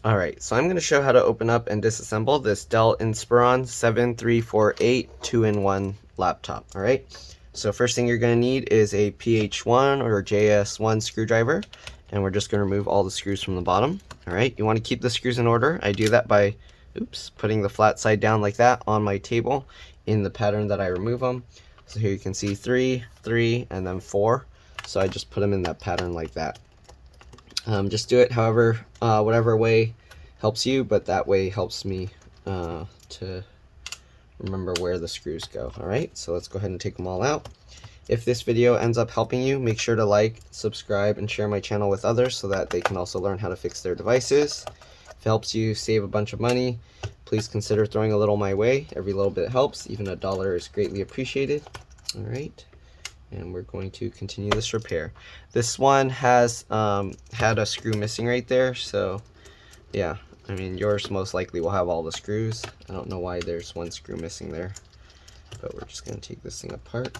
Alright, so I'm going to show how to open up and disassemble this Dell Inspiron 7348 2-in-1 laptop. Alright, so first thing you're going to need is a PH1 or JS1 screwdriver, and we're just going to remove all the screws from the bottom. Alright, you want to keep the screws in order. I do that by putting the flat side down like that on my table in the pattern that I remove them. So here you can see 3, 3, and then 4. So I just put them in that pattern like that. Just do it however, whatever way helps you, but that way helps me to remember where the screws go. Alright, so let's go ahead and take them all out. If this video ends up helping you, make sure to like, subscribe, and share my channel with others so that they can also learn how to fix their devices. If it helps you save a bunch of money, please consider throwing a little my way. Every little bit helps. Even $1 is greatly appreciated. Alright. And we're going to continue this repair. This one has had a screw missing right there, so yeah, I mean yours most likely will have all the screws. I don't know why there's one screw missing there, but we're just going to take this thing apart.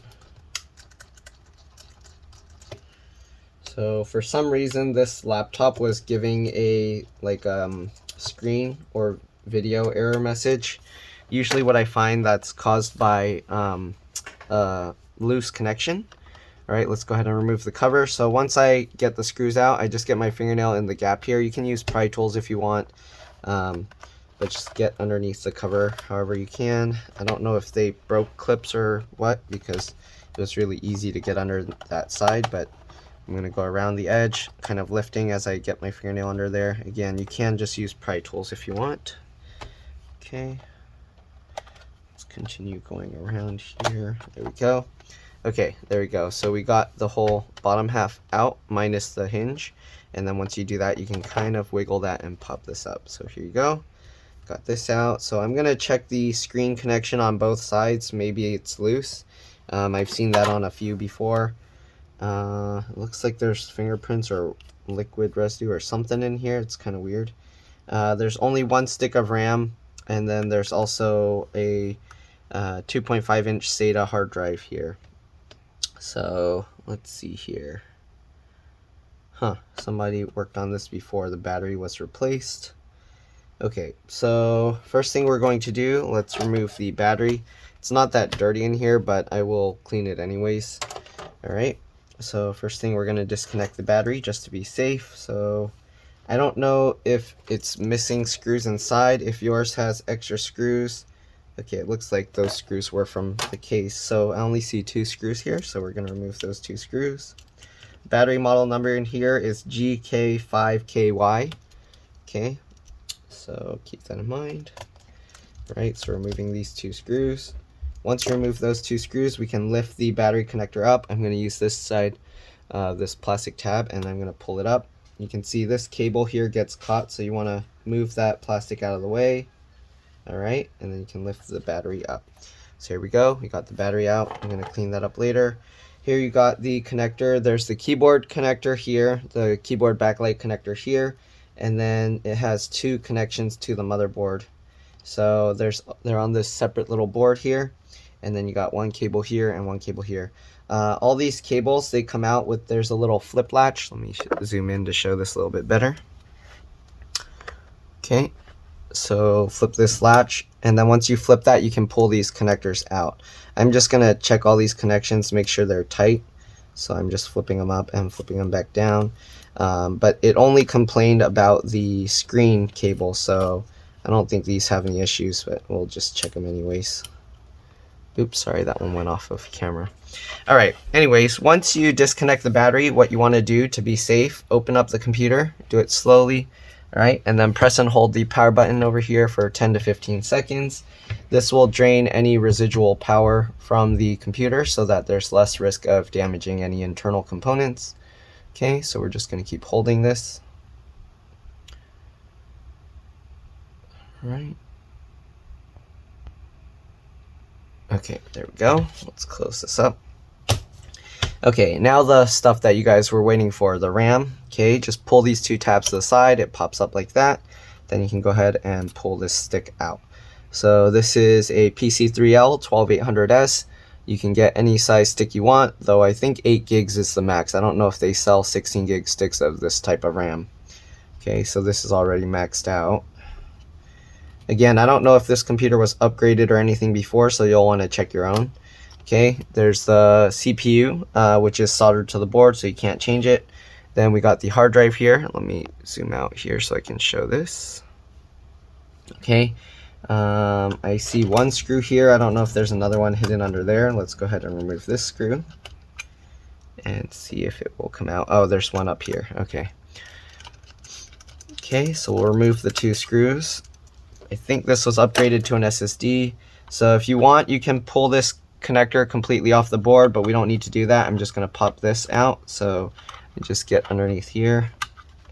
So for some reason this laptop was giving a screen or video error message. Usually what I find that's caused by loose connection. Alright, let's go ahead and remove the cover. So once I get the screws out, I just get my fingernail in the gap here. You can use pry tools if you want, but just get underneath the cover however you can. I don't know if they broke clips or what, because it was really easy to get under that side, but I'm going to go around the edge, kind of lifting as I get my fingernail under there. Again, you can just use pry tools if you want. Okay, let's continue going around here. There we go. Okay, there we go. So we got the whole bottom half out minus the hinge, and then once you do that you can kind of wiggle that and pop this up. So here you go, got this out. So I'm gonna check the screen connection on both sides. Maybe it's loose. I've seen that on a few before. It looks like there's fingerprints or liquid residue or something in here. It's kind of weird. There's only one stick of RAM, and then there's also a 2.5-inch SATA hard drive here. So let's see here. Somebody worked on this before the battery was replaced. Okay, so first thing we're going to do, let's remove the battery. It's not that dirty in here, but I will clean it anyways. Alright, so first thing we're going to disconnect the battery just to be safe. So I don't know if it's missing screws inside, if yours has extra screws. Okay, it looks like those screws were from the case, so I only see 2 screws here, so we're going to remove those 2 screws. Battery model number in here is GK5KY. Okay, so keep that in mind. Right, so removing these 2 screws. Once you remove those 2 screws, we can lift the battery connector up. I'm going to use this side, this plastic tab, and I'm going to pull it up. You can see this cable here gets caught, so you want to move that plastic out of the way. Alright, and then you can lift the battery up. So here we go, we got the battery out. I'm going to clean that up later. Here you got the connector. There's the keyboard connector here, the keyboard backlight connector here, and then it has 2 connections to the motherboard. So they're on this separate little board here, and then you got 1 cable here and 1 cable here. All these cables, they come out with, there's a little flip latch. Let me zoom in to show this a little bit better. Okay. So flip this latch, and then once you flip that, you can pull these connectors out. I'm just going to check all these connections, make sure they're tight. So I'm just flipping them up and flipping them back down. But it only complained about the screen cable, so I don't think these have any issues, but we'll just check them anyways. Oops, sorry, that one went off of camera. Alright, anyways, once you disconnect the battery, what you want to do to be safe, open up the computer, do it slowly. Alright, and then press and hold the power button over here for 10 to 15 seconds. This will drain any residual power from the computer so that there's less risk of damaging any internal components. Okay, so we're just going to keep holding this. Alright. Okay, there we go. Let's close this up. Okay, now the stuff that you guys were waiting for, the RAM. Okay, just pull these 2 tabs to the side. It pops up like that. Then you can go ahead and pull this stick out. So this is a PC3L 12800S. You can get any size stick you want, though I think 8 gigs is the max. I don't know if they sell 16 gig sticks of this type of RAM. Okay, so this is already maxed out. Again, I don't know if this computer was upgraded or anything before, so you'll want to check your own. Okay, there's the CPU, which is soldered to the board, so you can't change it. Then we got the hard drive here. Let me zoom out here so I can show this. Okay, I see one screw here. I don't know if there's another one hidden under there. Let's go ahead and remove this screw and see if it will come out. Oh, there's one up here. Okay. Okay, so we'll remove the 2 screws. I think this was upgraded to an SSD. So if you want, you can pull this connector completely off the board, but we don't need to do that. I'm just going to pop this out. So just get underneath here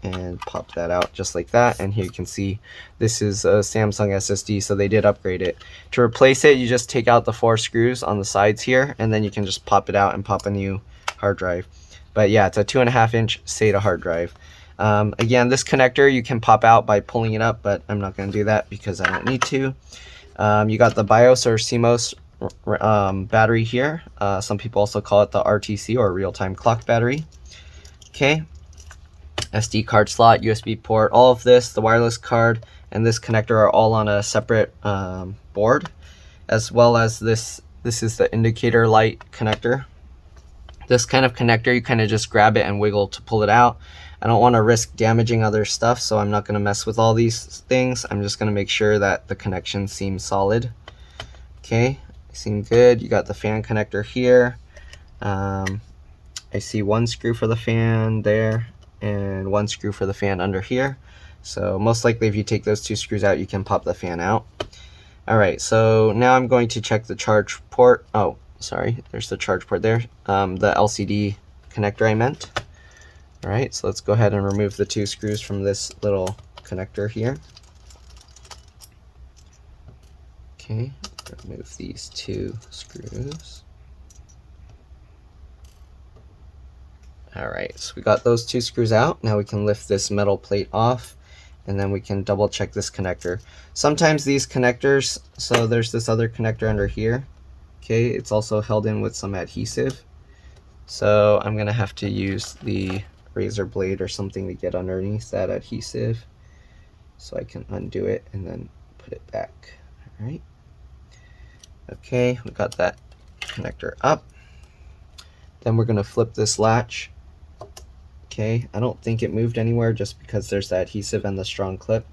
and pop that out just like that. And here you can see this is a Samsung SSD, so they did upgrade it. To replace it, you just take out the 4 screws on the sides here, and then you can just pop it out and pop a new hard drive. But yeah, it's a 2.5-inch SATA hard drive. Again, this connector you can pop out by pulling it up, but I'm not going to do that because I don't need to. You got the BIOS or CMOS battery here. Some people also call it the RTC or real-time clock battery. Okay, SD card slot, USB port, all of this, the wireless card, and this connector are all on a separate board, as well as this is the indicator light connector. This kind of connector, you kind of just grab it and wiggle to pull it out. I don't want to risk damaging other stuff, so I'm not going to mess with all these things. I'm just going to make sure that the connection seems solid. Okay, seem good. You got the fan connector here. I see 1 screw for the fan there and 1 screw for the fan under here. So most likely if you take those 2 screws out, you can pop the fan out. Alright, so now I'm going to check the charge port. Oh, sorry, there's the charge port there. The LCD connector I meant. Alright, so let's go ahead and remove the 2 screws from this little connector here. Okay, remove these 2 screws. Alright, so we got those 2 screws out. Now we can lift this metal plate off, and then we can double check this connector. Sometimes these connectors, so there's this other connector under here. Okay, it's also held in with some adhesive. So I'm going to have to use the razor blade or something to get underneath that adhesive so I can undo it and then put it back. Alright. Okay, we got that connector up. Then we're going to flip this latch. Okay, I don't think it moved anywhere just because there's the adhesive and the strong clip.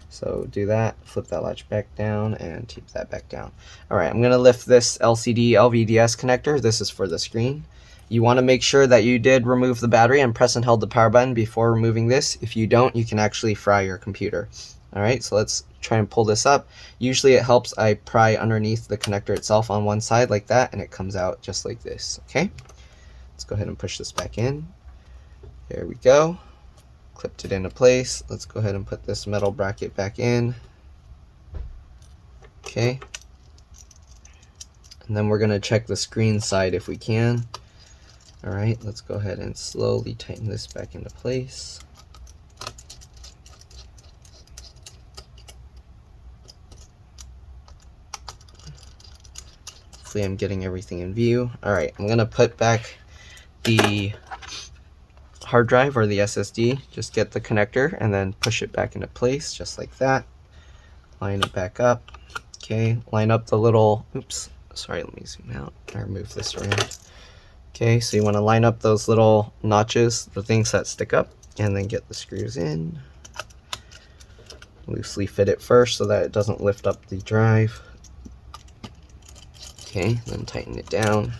So do that, flip that latch back down, and keep that back down. Alright, I'm going to lift this LCD LVDS connector. This is for the screen. You want to make sure that you did remove the battery and press and held the power button before removing this. If you don't, you can actually fry your computer. Alright, so let's try and pull this up. Usually it helps I pry underneath the connector itself on one side like that, and it comes out just like this. Okay, let's go ahead and push this back in. There we go. Clipped it into place. Let's go ahead and put this metal bracket back in. Okay. And then we're going to check the screen side if we can. Alright, let's go ahead and slowly tighten this back into place. Hopefully I'm getting everything in view. Alright, I'm going to put back the hard drive or the SSD. Just get the connector and then push it back into place just like that. Line it back up. Okay, line up the little, oops, sorry, let me zoom out or move this around. Okay, so you want to line up those little notches, the things that stick up, and then get the screws in. Loosely fit it first so that it doesn't lift up the drive. Okay, then tighten it down.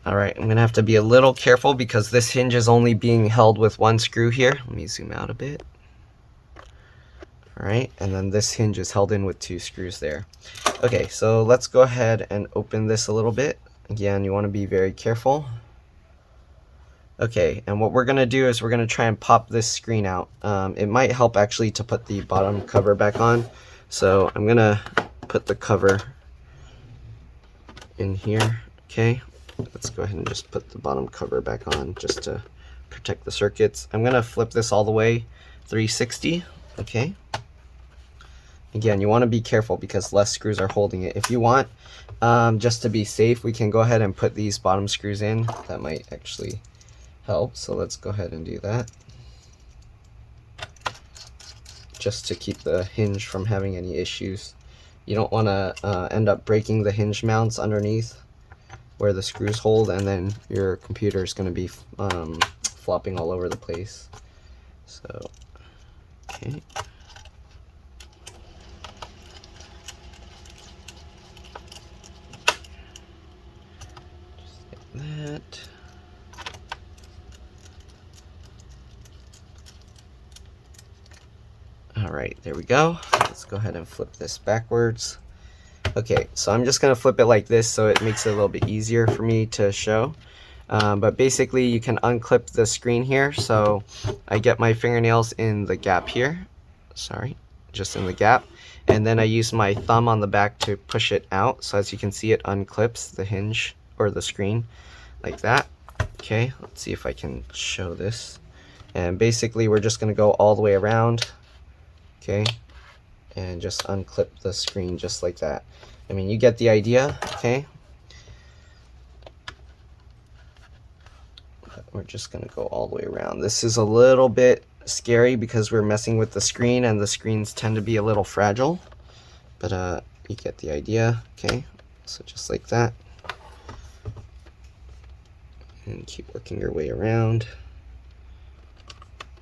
Alright, I'm going to have to be a little careful because this hinge is only being held with 1 screw here. Let me zoom out a bit. Alright, and then this hinge is held in with 2 screws there. Okay, so let's go ahead and open this a little bit. Again, you want to be very careful. Okay, and what we're going to do is we're going to try and pop this screen out. It might help actually to put the bottom cover back on. So I'm going to put the cover in here. Okay. Let's go ahead and just put the bottom cover back on just to protect the circuits. I'm going to flip this all the way 360. Okay. Again, you want to be careful because less screws are holding it. If you want, just to be safe, we can go ahead and put these bottom screws in. That might actually help. So let's go ahead and do that, just to keep the hinge from having any issues. You don't want to end up breaking the hinge mounts underneath where the screws hold, and then your computer is going to be flopping all over the place. So, okay. Just like that. Alright, there we go. Let's go ahead and flip this backwards. Okay, so I'm just going to flip it like this so it makes it a little bit easier for me to show. But basically you can unclip the screen here. So I get my fingernails in the gap here. Sorry, just in the gap. And then I use my thumb on the back to push it out. So as you can see, it unclips the hinge or the screen like that. Okay, let's see if I can show this. And basically we're just going to go all the way around. Okay, and just unclip the screen just like that. I mean, you get the idea, okay? But we're just gonna go all the way around. This is a little bit scary because we're messing with the screen, and the screens tend to be a little fragile. But you get the idea, okay? So just like that. And keep working your way around.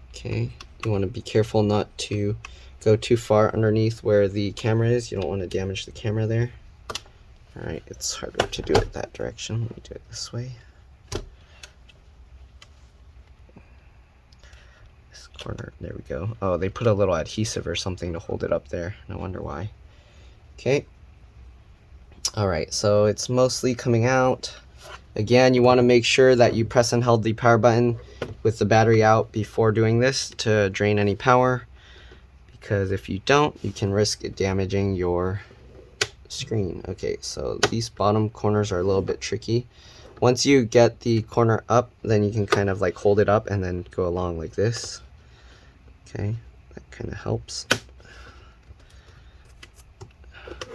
Okay, you wanna be careful not to go too far underneath where the camera is. You don't want to damage the camera there. Alright, it's harder to do it that direction. Let me do it this way. This corner, there we go. Oh, they put a little adhesive or something to hold it up there. No wonder why. Okay. Alright, so it's mostly coming out. Again, you want to make sure that you press and hold the power button with the battery out before doing this to drain any power. Because if you don't, you can risk it damaging your screen. Okay, so these bottom corners are a little bit tricky. Once you get the corner up, then you can kind of like hold it up and then go along like this. Okay, that kind of helps.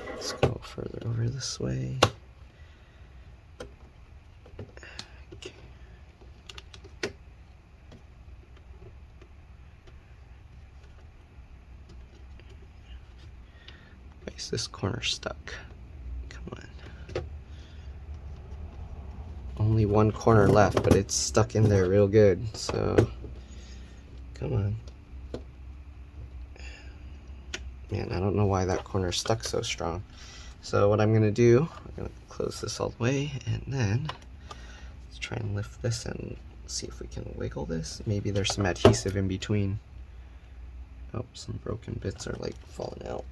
Let's go further over this way. Okay. Why is this corner stuck? Come on. Only one corner left, but it's stuck in there real good, so come on. Man, I don't know why that corner is stuck so strong. So what I'm gonna do, I'm gonna close this all the way, and then let's try and lift this and see if we can wiggle this. Maybe there's some adhesive in between. Oh, some broken bits are like falling out.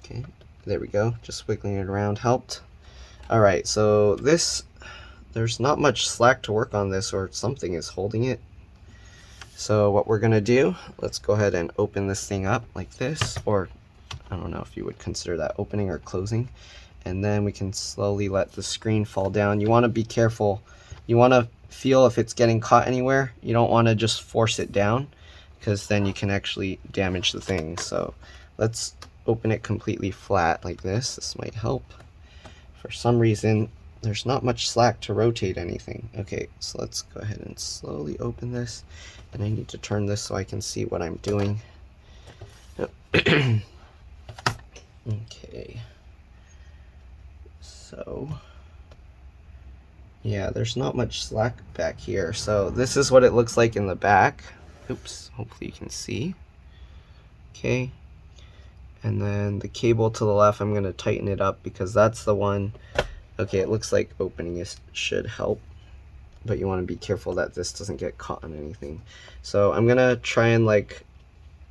Okay, there we go. Just wiggling it around helped. Alright, so this, there's not much slack to work on this, or something is holding it. So what we're gonna do, let's go ahead and open this thing up like this, or I don't know if you would consider that opening or closing, and then we can slowly let the screen fall down. You want to be careful. You want to feel if it's getting caught anywhere. You don't want to just force it down, because then you can actually damage the thing. So let's open it completely flat like this. This might help. For some reason, there's not much slack to rotate anything. Okay, so let's go ahead and slowly open this, and I need to turn this so I can see what I'm doing. Okay, so yeah, there's not much slack back here. So this is what it looks like in the back. Oops, hopefully you can see. Okay, and then the cable to the left, I'm going to tighten it up because that's the one. Okay, it looks like opening it should help, but you want to be careful that this doesn't get caught on anything. So I'm going to try and like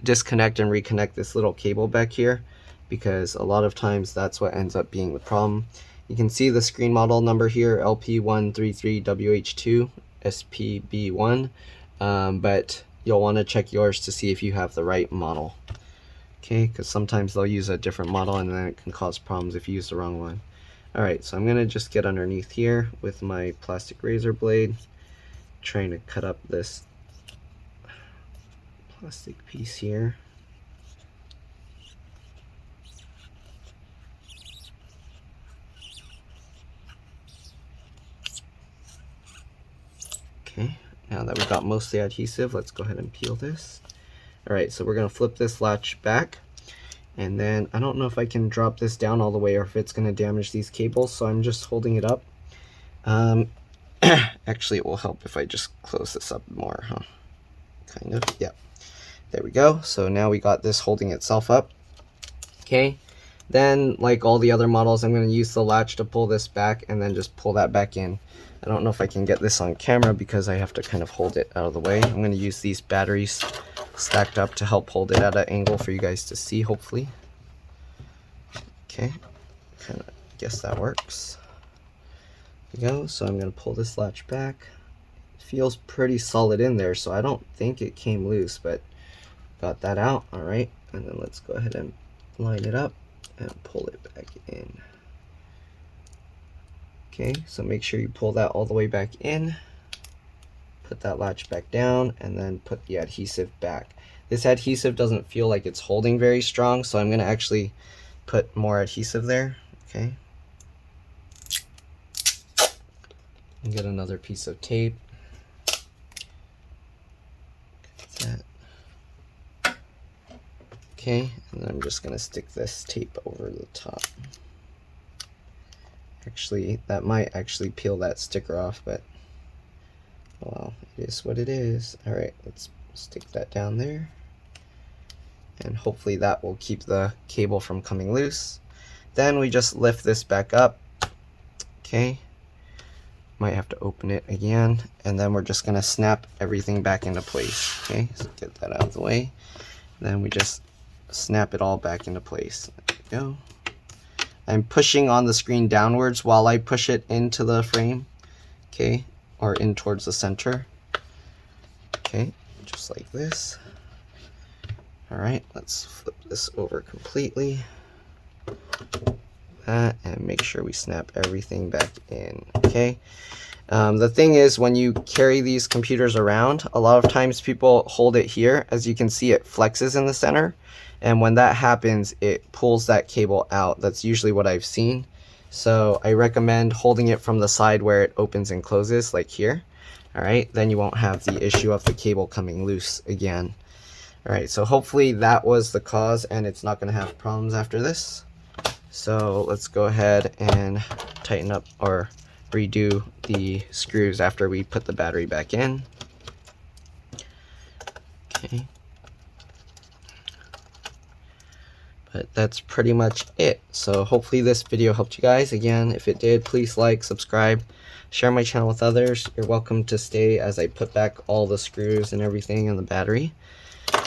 disconnect and reconnect this little cable back here, because a lot of times that's what ends up being the problem. You can see the screen model number here, LP133WH2 SPB1, but you'll want to check yours to see if you have the right model. Okay, because sometimes they'll use a different model and then it can cause problems if you use the wrong one. Alright, so I'm going to just get underneath here with my plastic razor blade, trying to cut up this plastic piece here. Okay, now that we got most of the adhesive, let's go ahead and peel this. All right, so we're gonna flip this latch back, and then I don't know if I can drop this down all the way or if it's gonna damage these cables, so I'm just holding it up. Actually, it will help if I just close this up more, huh? Kind of, yeah. There we go. So now we got this holding itself up. Okay, then like all the other models, I'm going to use the latch to pull this back and then just pull that back in. I don't know if I can get this on camera because I have to kind of hold it out of the way. I'm going to use these batteries stacked up to help hold it at an angle for you guys to see, hopefully. Okay, kind of guess that works. There we go. So I'm going to pull this latch back. It feels pretty solid in there, so I don't think it came loose, but got that out. All right, and then let's go ahead and line it up and pull it back in. Okay, so make sure you pull that all the way back in, put that latch back down, and then put the adhesive back. This adhesive doesn't feel like it's holding very strong, so I'm going to actually put more adhesive there. Okay, and get another piece of tape. Get that. Okay, and then I'm just going to stick this tape over the top. Actually, that might actually peel that sticker off, but well, it is what it is. All right, let's stick that down there, and hopefully that will keep the cable from coming loose. Then we just lift this back up. Okay, might have to open it again, and then we're just gonna snap everything back into place. Okay, so get that out of the way. Then we just snap it all back into place. There we go. I'm pushing on the screen downwards while I push it into the frame, okay, or in towards the center. Okay, just like this. All right, let's flip this over completely. That, and make sure we snap everything back in, okay? The thing is, when you carry these computers around, a lot of times people hold it here. As you can see, it flexes in the center. And when that happens, it pulls that cable out. That's usually what I've seen. So I recommend holding it from the side where it opens and closes, like here. All right, then you won't have the issue of the cable coming loose again. All right, so hopefully that was the cause and it's not gonna have problems after this. So let's go ahead and tighten up or redo the screws after we put the battery back in. Okay. But that's pretty much it. So hopefully this video helped you guys. Again, if it did, please like, subscribe, share my channel with others. You're welcome to stay as I put back all the screws and everything in the battery.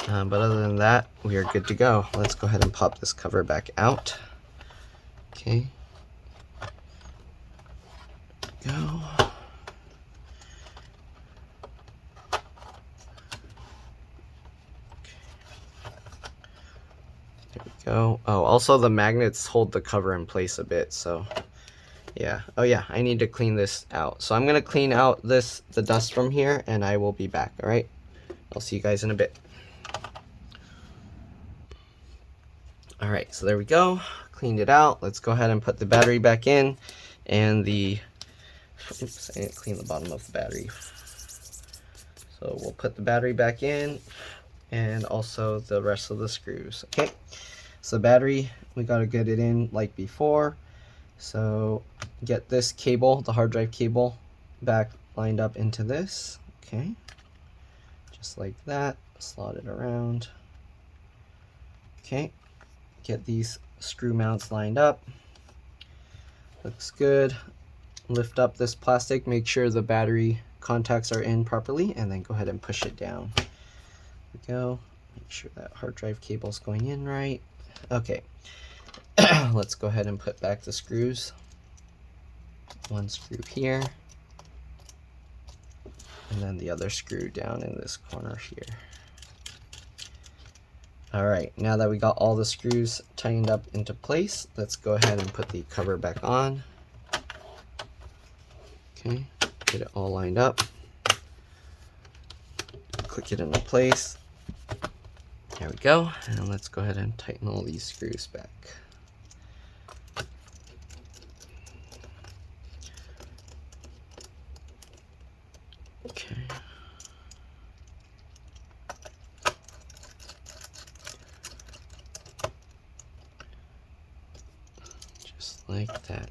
But other than that, we are good to go. Let's go ahead and pop this cover back out. Okay. Go. Go. Oh, also the magnets hold the cover in place a bit, so yeah. Oh yeah, I need to clean this out. So I'm gonna clean out the dust from here, and I will be back. All right, I'll see you guys in a bit. All right, so there we go. Cleaned it out. Let's go ahead and put the battery back in, and the oops, I didn't clean the bottom of the battery. So we'll put the battery back in, and also the rest of the screws. Okay. So battery, we gotta get it in like before. So get this cable, the hard drive cable, back lined up into this. Okay, just like that. Slot it around. Okay, get these screw mounts lined up. Looks good. Lift up this plastic, make sure the battery contacts are in properly, and then go ahead and push it down. There we go. Make sure that hard drive cable is going in right. Okay, let's go ahead and put back the screws. One screw here, and then the other screw down in this corner here. All right, now that we got all the screws tightened up into place, let's go ahead and put the cover back on. Okay, get it all lined up. Click it into place. There we go, and let's go ahead and tighten all these screws back. Okay. like that.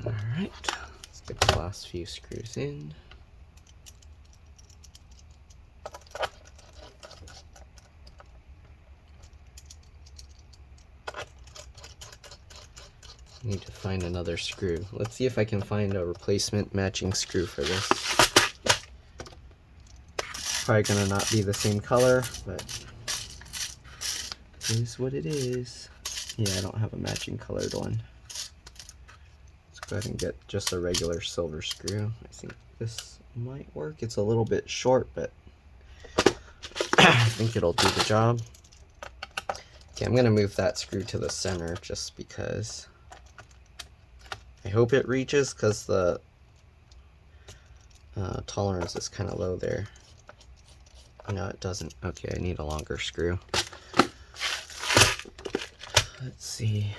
Alright, let's get the last few screws in. Need to find another screw. Let's see if I can find a replacement matching screw for this. Probably gonna not be the same color, but it is what it is. Yeah, I don't have a matching colored one. Let's go ahead and get just a regular silver screw. I think this might work. It's a little bit short, but I think it'll do the job. Okay, I'm gonna move that screw to the center just because I hope it reaches, because the tolerance is kind of low there. No, it doesn't. Okay, I need a longer screw. Let's see.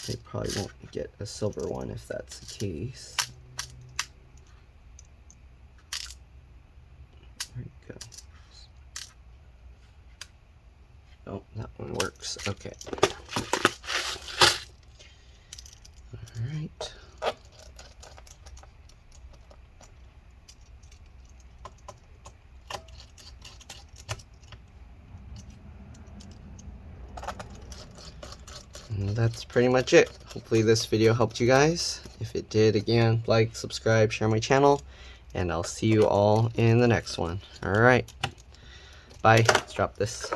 They probably won't get a silver one if that's the case. Where'd it go? Oh, that one works. Okay. Alright. And that's pretty much it. Hopefully this video helped you guys. If it did, again, like, subscribe, share my channel, and I'll see you all in the next one. Alright. Bye. Let's drop this.